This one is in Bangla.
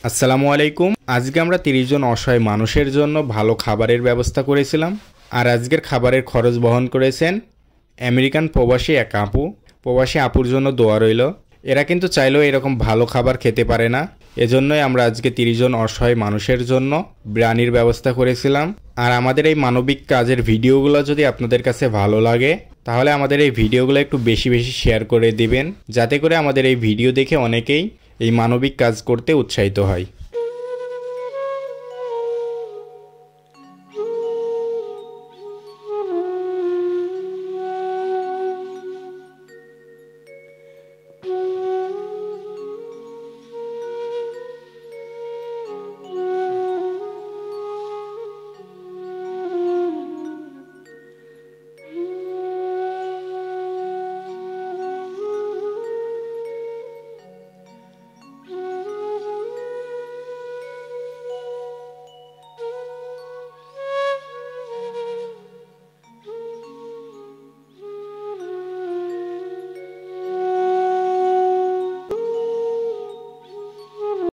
আসসালামু আলাইকুম। আজকে আমরা 30 জন অসহায় মানুষের জন্য ভালো খাবারের ব্যবস্থা করেছিলাম। আর আজকের খাবারের খরচ বহন করেছেন আমেরিকান প্রবাসী এক আপু। প্রবাসী আপুর জন্য দোয়া রইল। এরা কিন্তু চাইলেও এরকম ভালো খাবার খেতে পারে না, এজন্যই আমরা আজকে 30 জন অসহায় মানুষের জন্য বিরিয়ানির ব্যবস্থা করেছিলাম। আর আমাদের এই মানবিক কাজের ভিডিওগুলো যদি আপনাদের কাছে ভালো লাগে তাহলে আমাদের এই ভিডিওগুলো একটু বেশি বেশি শেয়ার করে দিবেন, যাতে করে আমাদের এই ভিডিও দেখে অনেকেই এই মানবিক কাজ করতে উৎসাহিত হয়।